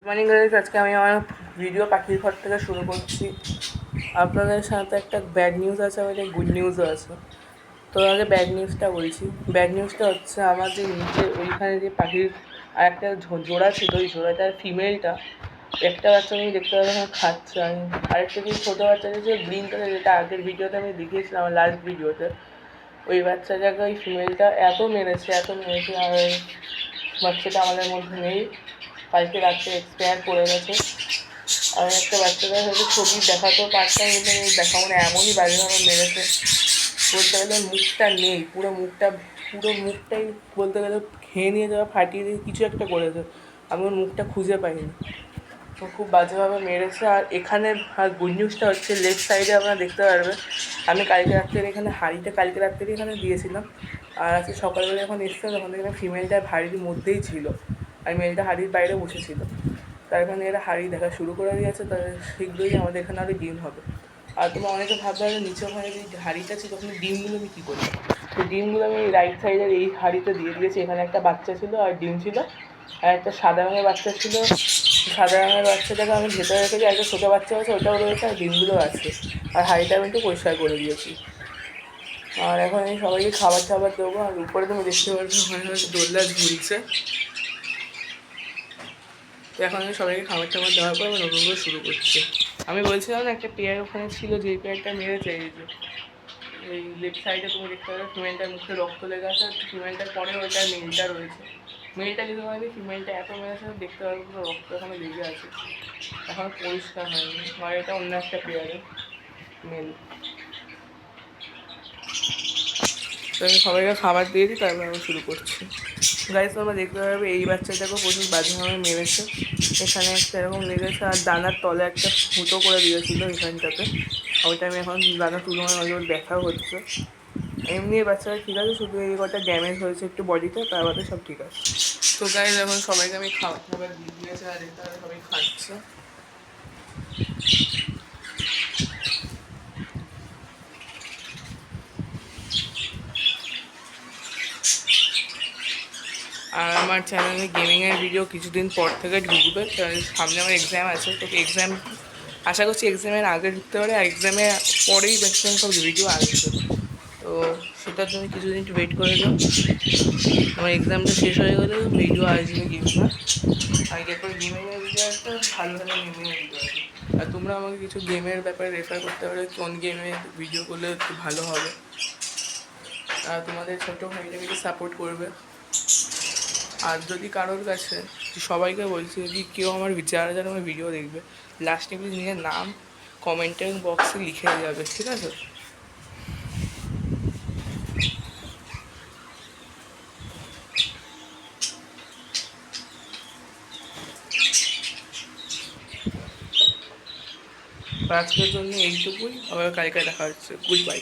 Morning guys, আজকে আমি আমার ভিডিও পাখির ঘর থেকে শুরু করছি। আপনাদের সাথে একটা ব্যাড নিউজ আছে, আর একটা গুড নিউজও আছে। তো আগে ব্যাড নিউজটা বলছি। ব্যাড নিউজটা হচ্ছে আমার যে নিচে ওইখানে যে পাখির আর একটা জোড়া ছিল, ওই জোড়াটার ফিমেলটা একটা বাচ্চা আমি দেখতে পাচ্ছি খাচ্ছে। আমি আরেকটা যে ছোটো বাচ্চা যে গ্রিন কালার, যেটা আগের ভিডিওতে আমি দেখিয়েছিলাম, আমার লাস্ট ভিডিওতে, ওই বাচ্চাটাকে ওই ফিমেলটা এত মেরেছে আর বাচ্চাটা আমাদের মধ্যে নেই। কালকে রাত্রে এক্সপায়ার করে গেছে। আর একটা বাচ্চাদের হয়তো ছবি দেখাতেও পারতাম, কিন্তু আমি দেখাবো না, এমনই বাজেভাবে মেরেছে। বলতে গেলে মুখটা নেই, পুরো মুখটাই বলতে গেলে খেয়ে নিয়ে যাওয়া, ফাটিয়ে দিয়ে কিছু একটা করেছে। আমি ওর মুখটা খুঁজে পাইনি। তো খুব বাজেভাবে মেরেছে। আর এখানে আর গুড নিউজটা হচ্ছে, লেফট সাইডে আপনারা দেখতে পারবেন, আমি কালকে রাত্রে এখানে হাঁড়িটা কালকে রাত্রেই এখানে দিয়েছিলাম। আর আজকে সকালবেলা যখন এসেছিলাম তখন এখানে ফিমেলটা হাঁড়ির মধ্যেই ছিল, আর মেলটা হাঁড়ির বাইরে বসেছিল। তার এখানে এরা হাঁড়ি দেখা শুরু করে দিয়েছে, তাদের শীঘ্রই আমাদের এখানে আরও ডিম হবে। আর তোমরা অনেকে ভাববে যে নিচে ওখানে যে হাঁড়িটা ছিল ওখানে ডিমগুলো আমি কী করি। তো ডিমগুলো আমি রাইট সাইডের এই হাঁড়িতে দিয়ে দিয়েছি। এখানে একটা বাচ্চা ছিল আর ডিম ছিল, আর একটা সাদা রঙের বাচ্চা ছিল। সাদা রঙের বাচ্চাটাকে আমি ভেতরে রেখেছি, একটা ছোটো বাচ্চা আছে ওটাও রয়েছে, আর ডিমগুলো আছে। আর হাঁড়িটা আমি একটু পরিষ্কার করে দিয়েছি। আর এখন আমি সবাইকে খাবার টাবার দেবো। আর উপরে তুমি দেখতে পারবে ওখানে দোলনা ঝুলছে। তো এখন আমি সবাইকে খাবার টাবার দেওয়ার পর আমি নতুন করে শুরু করছি। আমি বলছিলাম না, একটা পেয়ার ওখানে ছিল, যেই পেয়ারটা মেরেছে, এই যে এই লেফট সাইডে তুমি দেখতে পাবে ফিমেলটার মুখে রক্ত লেগে আছে। আর ফিমেলটার পরে ওইটার মেলটা রয়েছে। মেলটা যদি হয় ফিমেলটা এত মেরেছে দেখতে পারবে পুরো রক্ত এখানে লেগে আছে, এখন পরিষ্কার হয়নি। আর এটা অন্য একটা পেয়ারের মেল। তো আমি সবাইকে খাবার দিয়ে দিই, তারপর আমি শুরু করছি। গাইস, তোমরা দেখতে পাবে এই বাচ্চাটাকেও প্রচুর বাজেভাবে মেরেছে। এখানে একটা এরকম লেগেছে, আর দানার তলে একটা ফুটো করে দিয়েছিল এখানটাতে। ওইটা আমি এখন দানা তুলে ওর দেখা হচ্ছে। এমনি এই বাচ্চাটা ঠিক আছে, শুধু এই কটা ড্যামেজ হয়েছে একটু বডিতে, তার বাদে সব ঠিক আছে। তো গাইস, এখন সবাইকে আমি খাবার দিয়ে দিয়েছি, আর এটা সবাই খাচ্ছে। আর আমার চ্যানেলে গেমিংয়ের ভিডিও কিছুদিন পর থেকে ঢুকবে, কারণ সামনে আমার এক্সাম আছে। তো এক্সাম আশা করছি এক্সামের আগে ঢুকতে পারে, আর এক্সামের পরেই ম্যাক্সিমাম সব ভিডিও আসবে। তো সেটার জন্য কিছুদিন একটু ওয়েট করে দাও। আমার এক্সামটা শেষ হয়ে গেলে ভিডিও আসবে গেমিংয়ের। আর এরপর গেমিংয়ের ভিডিও আসবে, ভালো ভালো গেমিংয়ের ভিডিও আসবে। আর তোমরা আমাকে কিছু গেমের ব্যাপারে রেফার করতে পারো, কোন গেমে ভিডিও করলে একটু ভালো হবে। আর তোমাদের ছোটো ভাইটাকে একটু সাপোর্ট করবে। আর যদি কারোর কাছে, সবাইকে বলছি, যদি কেউ আমার যারা যারা আমার ভিডিও দেখবে, লাস্টে প্লিজ নিজের নাম কমেন্টের বক্সে লিখে যাবে, ঠিক আছে? আজকের জন্য এইটুকুই, আবার কালকে দেখা হচ্ছে। Good bye.